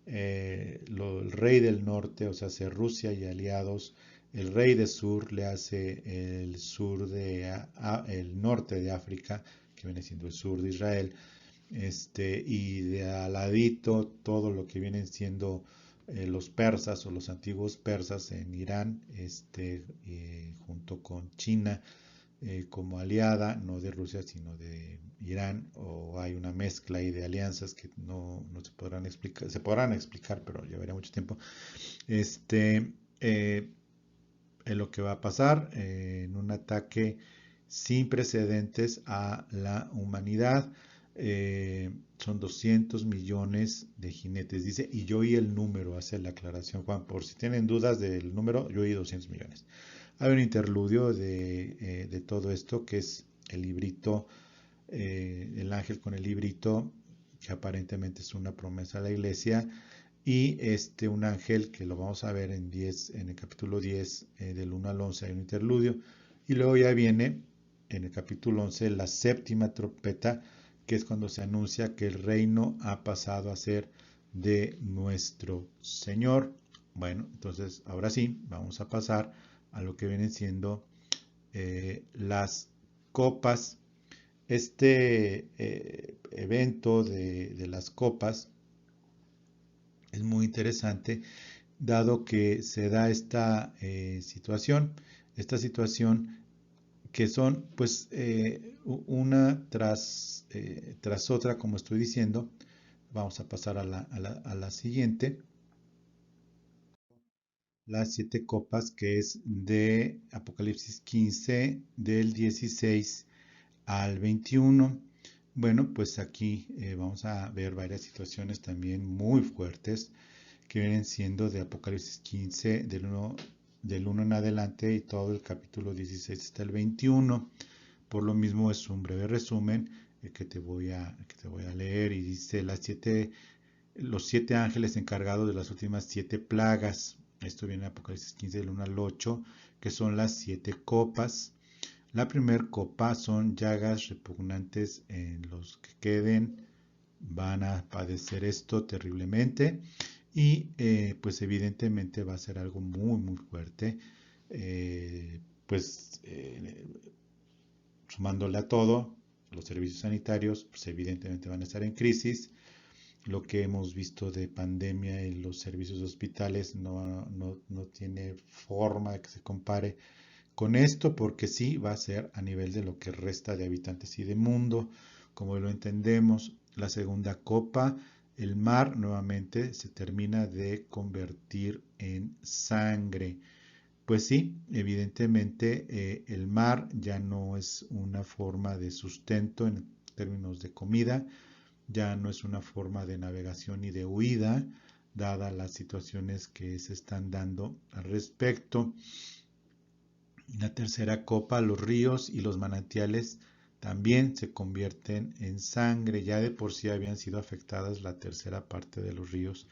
el rey del norte, o sea, hace Rusia y aliados, el rey del sur le hace el norte de África, que viene siendo el sur de Israel, y de aladito todo lo que vienen siendo los persas o los antiguos persas en Irán, junto con China como aliada, no de Rusia, sino de Irán, o hay una mezcla ahí de alianzas que no se podrán explicar, pero llevaría mucho tiempo. Eh, en lo que va a pasar en un ataque sin precedentes a la humanidad. Son 200 millones de jinetes, dice, y yo oí el número, hace la aclaración Juan, por si tienen dudas del número, yo oí 200 millones. Hay un interludio de todo esto, que es el librito, el ángel con el librito, que aparentemente es una promesa a la iglesia, y un ángel que lo vamos a ver en el capítulo 10, del 1 al 11 hay un interludio, y luego ya viene en el capítulo 11 la séptima trompeta, que es cuando se anuncia que el reino ha pasado a ser de nuestro Señor. Bueno, entonces ahora sí, vamos a pasar a lo que vienen siendo las copas. Evento de las copas es muy interesante, dado que se da esta situación que son pues una tras otra, como estoy diciendo. Vamos a pasar a la siguiente, las siete copas, que es de Apocalipsis 15, del 16 al 21. Bueno, pues aquí vamos a ver varias situaciones también muy fuertes que vienen siendo de Apocalipsis 15 del 1 en adelante y todo el capítulo 16 hasta el 21. Por lo mismo es un breve resumen que te voy a leer, y dice los siete ángeles encargados de las últimas siete plagas. Esto viene en Apocalipsis 15 del 1 al 8, que son las siete copas. La primera copa son llagas repugnantes en los que queden, van a padecer esto terriblemente, y pues evidentemente va a ser algo muy muy fuerte, eh, pues sumándole a todo, los servicios sanitarios pues evidentemente van a estar en crisis. Lo que hemos visto de pandemia en los servicios hospitales no tiene forma de que se compare con esto, porque sí va a ser a nivel de lo que resta de habitantes y de mundo, como lo entendemos. La segunda copa, el mar nuevamente se termina de convertir en sangre. Pues sí, evidentemente el mar ya no es una forma de sustento en términos de comida, ya no es una forma de navegación y de huida, dadas las situaciones que se están dando al respecto. La tercera copa, los ríos y los manantiales también se convierten en sangre. Ya de por sí habían sido afectadas la tercera parte de los ríos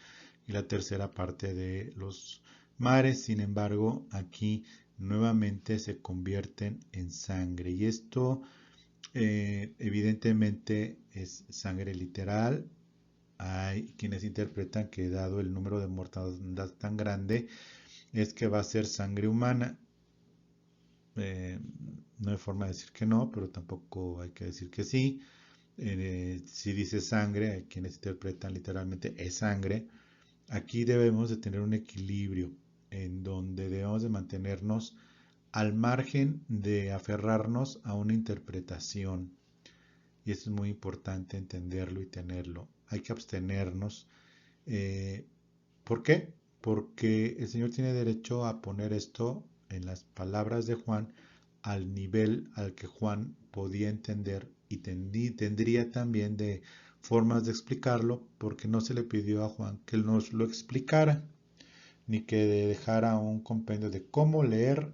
y la tercera parte de los mares. Sin embargo, aquí nuevamente se convierten en sangre. Y esto evidentemente es sangre literal. Hay quienes interpretan que dado el número de mortandad tan grande, es que va a ser sangre humana. Eh, no hay forma de decir que no, pero tampoco hay que decir que sí. Si dice sangre, hay quienes interpretan literalmente es sangre. Aquí debemos de tener un equilibrio en donde debemos de mantenernos al margen de aferrarnos a una interpretación. Y esto es muy importante entenderlo y tenerlo. Hay que abstenernos. Eh, ¿Por qué? Porque el Señor tiene derecho a poner esto en las palabras de Juan al nivel al que Juan podía entender y tendría también de formas de explicarlo, porque no se le pidió a Juan que nos lo explicara, ni que dejara un compendio de cómo leer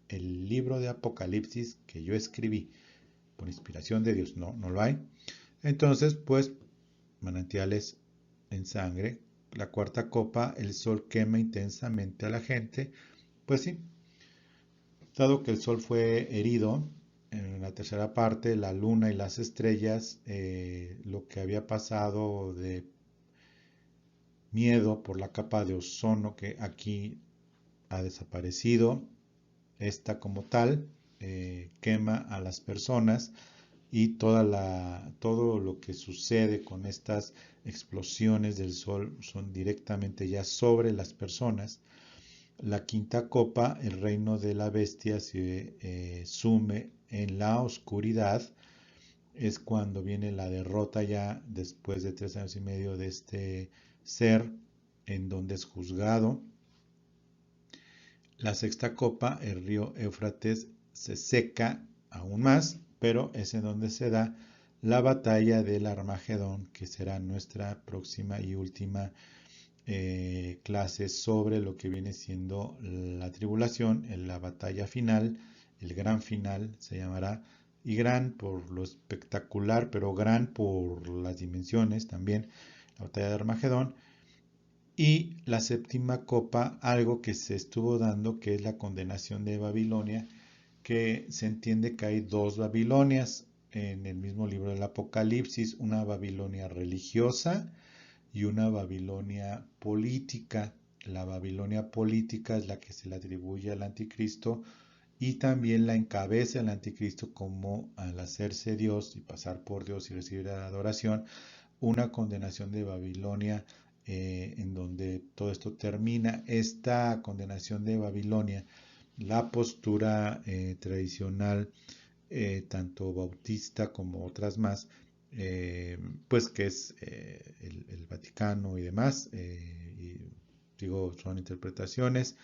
el libro de Apocalipsis que yo escribí por inspiración de Dios. No, no lo hay. Entonces, pues, manantiales en sangre. La cuarta copa, el sol quema intensamente a la gente. Pues sí, dado que el sol fue herido, en la tercera parte, la luna y las estrellas, lo que había pasado de miedo por la capa de ozono que aquí ha desaparecido, esta como tal, quema a las personas y todo lo que sucede con estas explosiones del sol son directamente ya sobre las personas. La quinta copa, el reino de la bestia se sume en la oscuridad. Es cuando viene la derrota ya después de 3 años y medio de este ser en donde es juzgado. La sexta copa, el río Éufrates, se seca aún más, pero es en donde se da la batalla del Armagedón, que será nuestra próxima y última clase sobre lo que viene siendo la tribulación, la batalla final, el gran final se llamará, y gran por lo espectacular, pero gran por las dimensiones también, la batalla de Armagedón. Y la séptima copa, algo que se estuvo dando, que es la condenación de Babilonia, que se entiende que hay dos Babilonias en el mismo libro del Apocalipsis, una Babilonia religiosa y una Babilonia política. La Babilonia política es la que se le atribuye al anticristo y también la encabeza el anticristo como al hacerse Dios y pasar por Dios y recibir la adoración, una condenación de Babilonia en donde todo esto termina. Esta condenación de Babilonia, la postura tradicional, tanto bautista como otras más, pues que es el Vaticano y demás, y digo, son interpretaciones,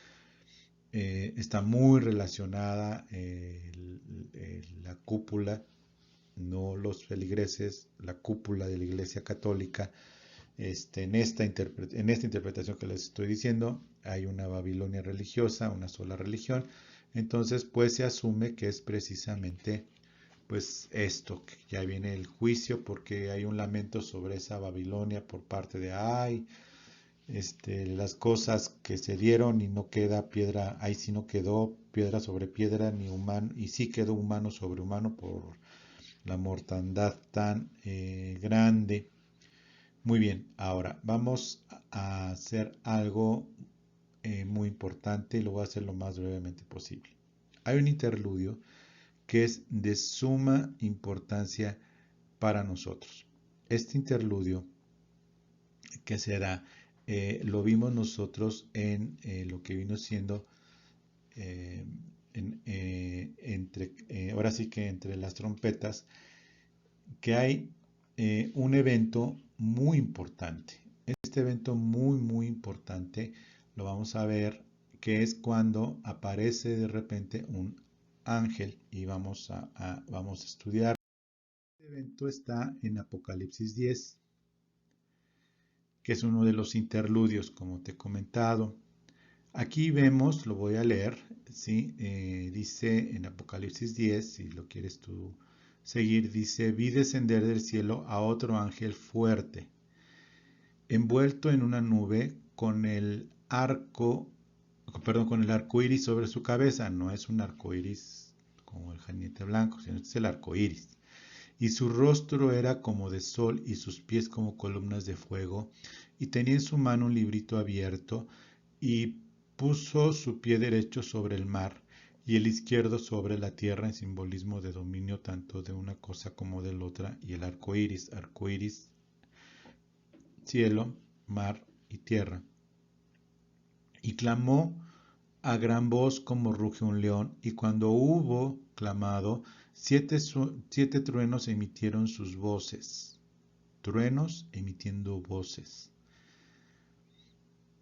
está muy relacionada la cúpula, no los feligreses, la cúpula de la Iglesia Católica. En esta interpretación que les estoy diciendo, hay una Babilonia religiosa, una sola religión. Entonces, pues se asume que es precisamente pues esto, que ya viene el juicio porque hay un lamento sobre esa Babilonia por parte de las cosas que se dieron y no queda piedra, ahí sí no quedó piedra sobre piedra ni humano, y sí quedó humano sobre humano por la mortandad tan grande. Muy bien, ahora vamos a hacer algo muy importante y lo voy a hacer lo más brevemente posible. Hay un interludio que es de suma importancia para nosotros. Este interludio que se da, lo vimos nosotros en lo que vino siendo eh, ahora sí que entre las trompetas, que hay un evento muy importante. Este evento muy, muy importante lo vamos a ver que es cuando aparece de repente un ángel y vamos a estudiar. Este evento está en Apocalipsis 10, que es uno de los interludios, como te he comentado. Aquí vemos, lo voy a leer, ¿sí? Dice en Apocalipsis 10, si lo quieres tú seguir, dice, vi descender del cielo a otro ángel fuerte, envuelto en una nube con el arco iris sobre su cabeza. No es un arco iris como el jinete blanco, sino es el arco iris. Y su rostro era como de sol y sus pies como columnas de fuego, y tenía en su mano un librito abierto, y puso su pie derecho sobre el mar y el izquierdo sobre la tierra, en simbolismo de dominio tanto de una cosa como de la otra, y el arco iris, cielo, mar y tierra. Y clamó a gran voz como ruge un león, y cuando hubo clamado, siete truenos emitieron sus voces. Truenos emitiendo voces.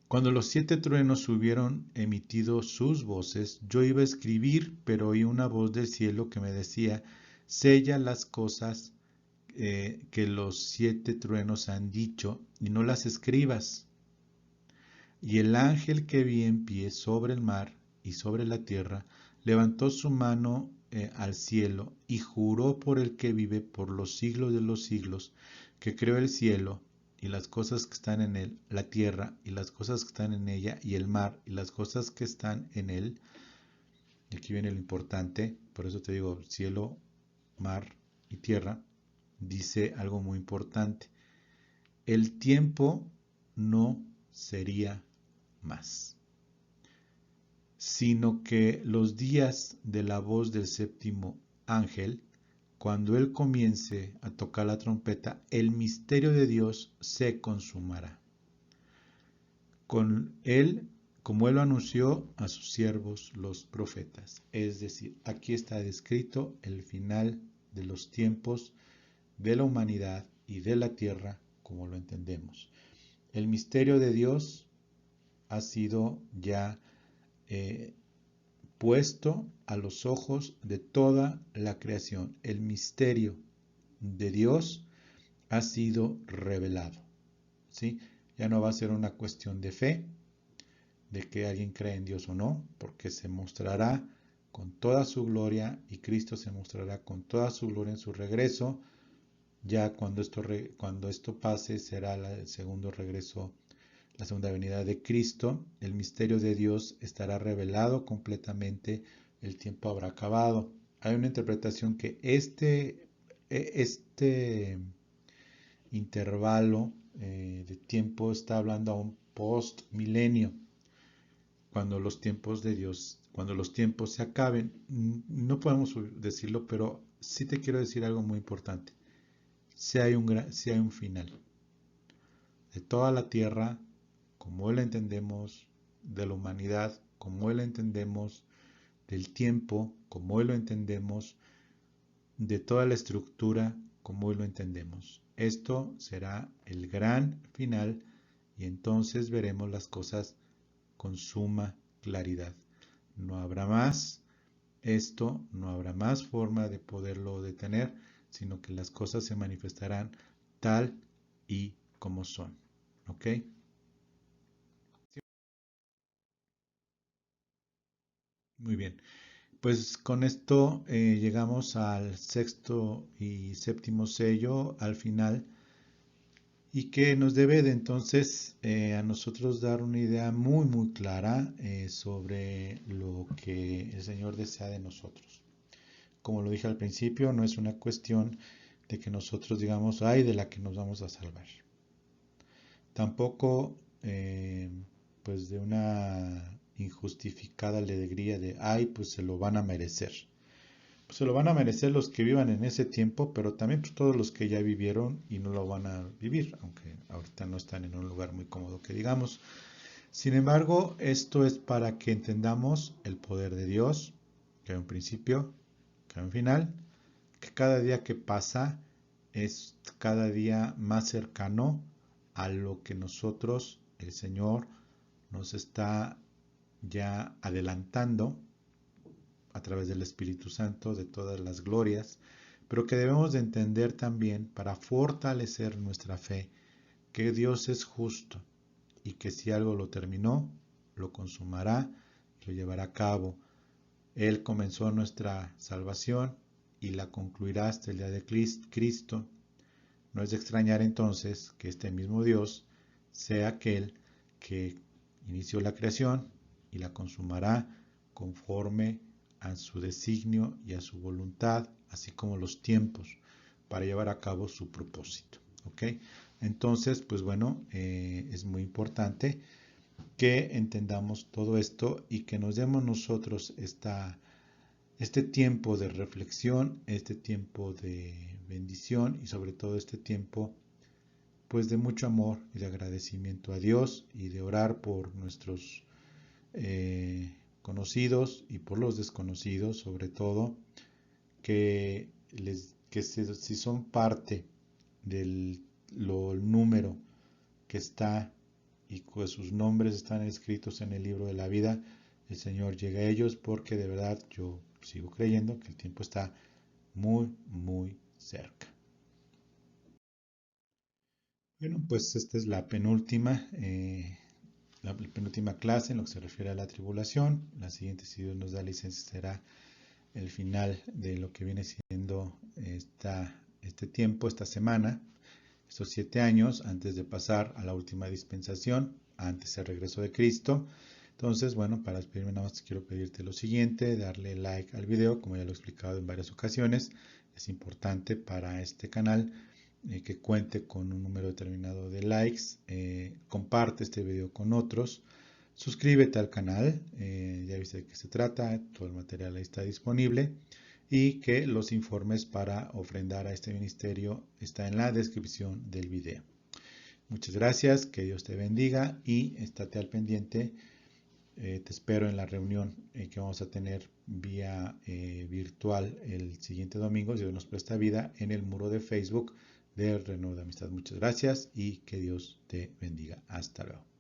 Cuando los 7 truenos hubieron emitido sus voces, yo iba a escribir, pero oí una voz del cielo que me decía, sella las cosas que los 7 truenos han dicho, y no las escribas. Y el ángel que vi en pie sobre el mar y sobre la tierra, levantó su mano al cielo y juró por el que vive por los siglos de los siglos, que creó el cielo y las cosas que están en él, la tierra y las cosas que están en ella, y el mar y las cosas que están en él. Y aquí viene lo importante, por eso te digo, cielo, mar y tierra, dice algo muy importante. El tiempo no sería más, sino que los días de la voz del séptimo ángel, cuando él comience a tocar la trompeta, el misterio de Dios se consumará. Con él, como él lo anunció a sus siervos los profetas. Es decir, aquí está descrito el final de los tiempos de la humanidad y de la tierra como lo entendemos. El misterio de Dios ha sido ya puesto a los ojos de toda la creación. El misterio de Dios ha sido revelado, ¿sí? Ya no va a ser una cuestión de fe, de que alguien cree en Dios o no, porque se mostrará con toda su gloria, y Cristo se mostrará con toda su gloria en su regreso. Ya cuando esto pase, será el segundo regreso, la segunda venida de Cristo. El misterio de Dios estará revelado completamente, el tiempo habrá acabado. Hay una interpretación que este intervalo de tiempo está hablando a un post-milenio, cuando los tiempos de Dios, cuando los tiempos se acaben. No podemos decirlo, pero sí te quiero decir algo muy importante. Si hay un final de toda la tierra, como hoy la entendemos, de la humanidad, como hoy la entendemos, del tiempo, como hoy lo entendemos, de toda la estructura, como hoy lo entendemos. Esto será el gran final, y entonces veremos las cosas con suma claridad. No habrá más esto, no habrá más forma de poderlo detener, sino que las cosas se manifestarán tal y como son. ¿Ok? Muy bien. Pues con esto llegamos al sexto y séptimo sello, al final, y que nos debe de entonces a nosotros dar una idea muy muy clara sobre lo que el Señor desea de nosotros. Como lo dije al principio, no es una cuestión de que nosotros digamos, ay, de la que nos vamos a salvar. Tampoco pues de una injustificada alegría de, ay, pues se lo van a merecer. Pues se lo van a merecer los que vivan en ese tiempo, pero también pues, todos los que ya vivieron y no lo van a vivir, aunque ahorita no están en un lugar muy cómodo que digamos. Sin embargo, esto es para que entendamos el poder de Dios, que hay un principio, que hay un final, que cada día que pasa es cada día más cercano a lo que nosotros, el Señor, nos está ya adelantando a través del Espíritu Santo de todas las glorias, pero que debemos de entender también para fortalecer nuestra fe que Dios es justo y que si algo lo terminó, lo consumará y lo llevará a cabo. Él comenzó nuestra salvación y la concluirá hasta el día de Cristo. No es de extrañar entonces que este mismo Dios sea aquel que inició la creación y la consumará conforme a su designio y a su voluntad, así como los tiempos para llevar a cabo su propósito. ¿Ok? Entonces, pues bueno, es muy importante que entendamos todo esto y que nos demos nosotros este tiempo de reflexión, este tiempo de bendición y sobre todo este tiempo pues de mucho amor y de agradecimiento a Dios y de orar por nuestros conocidos y por los desconocidos, sobre todo que si son parte del número que está y que sus nombres están escritos en el libro de la vida, el Señor llegue a ellos porque de verdad yo sigo creyendo que el tiempo está muy, muy cerca. Bueno, pues esta es la penúltima clase en lo que se refiere a la tribulación. La siguiente, si Dios nos da licencia, será el final de lo que viene siendo este tiempo, esta semana, estos 7 años antes de pasar a la última dispensación, antes del regreso de Cristo. Entonces, bueno, para despedirme nada más quiero pedirte lo siguiente, darle like al video, como ya lo he explicado en varias ocasiones. Es importante para este canal que cuente con un número determinado de likes. Comparte este video con otros. Suscríbete al canal, ya viste de qué se trata, todo el material ahí está disponible. Y que los informes para ofrendar a este ministerio está en la descripción del video. Muchas gracias, que Dios te bendiga y estate al pendiente. Te espero en la reunión que vamos a tener vía virtual el siguiente domingo, si Dios nos presta vida, en el muro de Facebook de Renuevo de Amistad. Muchas gracias y que Dios te bendiga. Hasta luego.